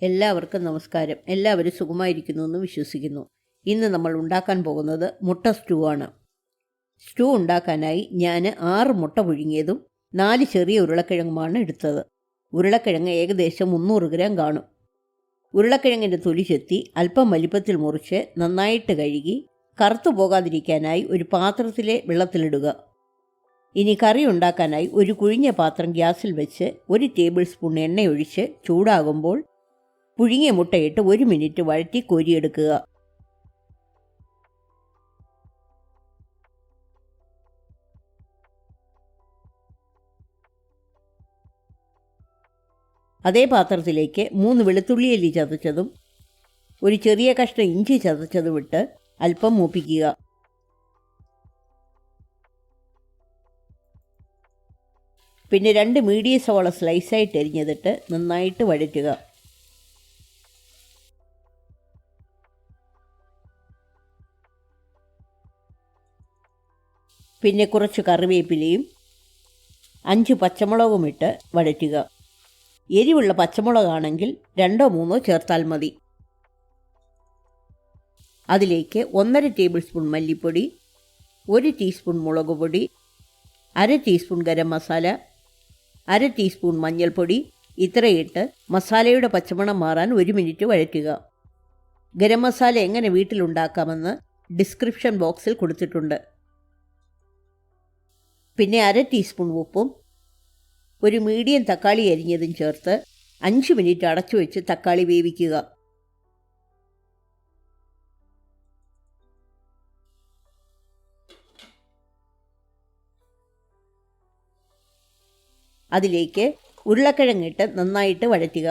എല്ലാവർക്കും നമസ്കാരം. എല്ലാവരും സുഖമായിരിക്കുന്നു എന്ന് വിശ്വസിക്കുന്നു. ഇന്ന് നമ്മൾ ഉണ്ടാക്കാൻ പോകുന്നത് മുട്ട സ്റ്റൂ ആണ്. സ്റ്റൂ ഉണ്ടാക്കാനായി ഞാൻ 6 മുട്ട പുഴുങ്ങിയതും 4 ചെറിയ ഉരുളക്കിഴങ്ങുമാണ് എടുത്തത്. ഉരുളക്കിഴങ്ങ് ഏകദേശം 300 ഗ്രാം കാണും. ഉരുളക്കിഴങ്ങിൻ്റെ തൊലി ചെത്തി അല്പം വലിപ്പത്തിൽ മുറിച്ച് നന്നായിട്ട് കഴുകി കറുത്തു പോകാതിരിക്കാനായി ഒരു പാത്രത്തിലെ വെള്ളത്തിലിടുക. ഇനി കറി ഉണ്ടാക്കാനായി ഒരു കുഴിഞ്ഞ പാത്രം ഗ്യാസിൽ വെച്ച് 1 ടേബിൾ സ്പൂൺ എണ്ണയൊഴിച്ച് ചൂടാകുമ്പോൾ പുഴുങ്ങിയ മുട്ടയിട്ട് 1 മിനിറ്റ് വഴറ്റി കോരിയെടുക്കുക. അതേ പാത്രത്തിലേക്ക് 3 വെളുത്തുള്ളി അല്ലി ചതച്ചതും ഒരു ചെറിയ കഷ്ണം ഇഞ്ചി ചതച്ചതും ഇട്ട് അല്പം മൂപ്പിക്കുക. പിന്നെ 2 മീഡിയം സവാള സ്ലൈസായിട്ട് എരിഞ്ഞതിട്ട് നന്നായിട്ട് വഴറ്റുക. പിന്നെ കുറച്ച് കറിവേപ്പിലയും 5 പച്ചമുളകും ഇട്ട് വഴറ്റുക. എരിവുള്ള പച്ചമുളകാണെങ്കിൽ 2-3 ചേർത്താൽ മതി. അതിലേക്ക് 1/2 ടേബിൾ സ്പൂൺ മല്ലിപ്പൊടി, 1 ടീസ്പൂൺ മുളക് പൊടി, 1/2 ടീസ്പൂൺ ഗരം മസാല, 1/2 ടീസ്പൂൺ മഞ്ഞൾപ്പൊടി ഇത്രയിട്ട് മസാലയുടെ പച്ചമണം മാറാൻ 1 മിനിറ്റ് വഴറ്റുക. ഗരം മസാല എങ്ങനെ വീട്ടിലുണ്ടാക്കാമെന്ന് ഡിസ്ക്രിപ്ഷൻ ബോക്സിൽ കൊടുത്തിട്ടുണ്ട്. പിന്നെ 1/2 ടീസ്പൂൺ ഉപ്പും ഒരു മീഡിയം തക്കാളി അരിഞ്ഞതും ചേർത്ത് 5 മിനിറ്റ് അടച്ചു വെച്ച് തക്കാളി വേവിക്കുക. അതിലേക്ക് ഉരുളക്കിഴങ്ങിട്ട് നന്നായിട്ട് വഴറ്റുക.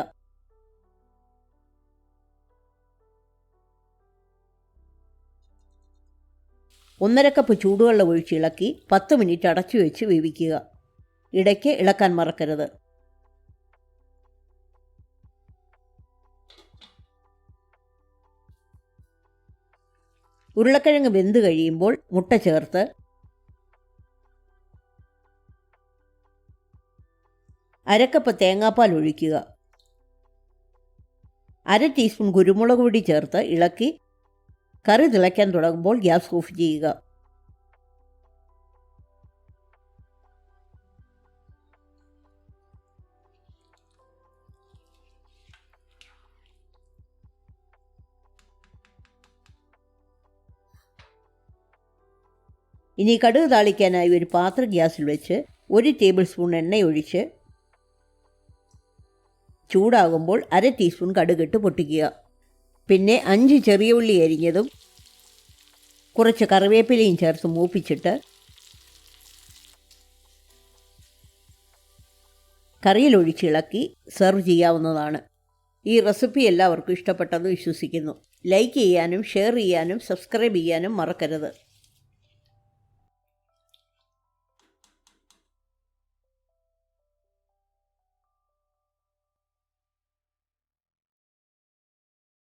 ഒന്നര കപ്പ് ചൂടുവെള്ളം ഒഴിച്ച് ഇളക്കി 10 മിനിറ്റ് അടച്ചു വെച്ച് വേവിക്കുക. ഇടയ്ക്ക് ഇളക്കാൻ മറക്കരുത്. ഉരുളക്കിഴങ്ങ് വെന്ത് കഴിയുമ്പോൾ മുട്ട ചേർത്ത് അരക്കപ്പ് തേങ്ങാപ്പാൽ ഒഴിക്കുക. 1/2 ടീസ്പൂൺ കുരുമുളക് പൊടി ചേർത്ത് ഇളക്കി കറി തിളയ്ക്കാൻ തുടങ്ങുമ്പോൾ ഗ്യാസ് ഓഫ് ചെയ്യുക. ഇനി കടുക് താളിക്കാനായി ഒരു പാത്രം ഗ്യാസിൽ വെച്ച് 1 ടേബിൾ സ്പൂൺ എണ്ണയൊഴിച്ച് ചൂടാകുമ്പോൾ 1/2 ടീസ്പൂൺ കടുകിട്ട് പൊട്ടിക്കുക. പിന്നെ 5 ചെറിയ ഉള്ളി അരിഞ്ഞതും കുറച്ച് കറിവേപ്പിലയും ചേർത്ത് മൂപ്പിച്ചിട്ട് കറിയിലൊഴിച്ചിളക്കി സെർവ് ചെയ്യാവുന്നതാണ്. ഈ റെസിപ്പി എല്ലാവർക്കും ഇഷ്ടപ്പെട്ടെന്ന് വിശ്വസിക്കുന്നു. ലൈക്ക് ചെയ്യാനും ഷെയർ ചെയ്യാനും സബ്സ്ക്രൈബ് ചെയ്യാനും മറക്കരുത്.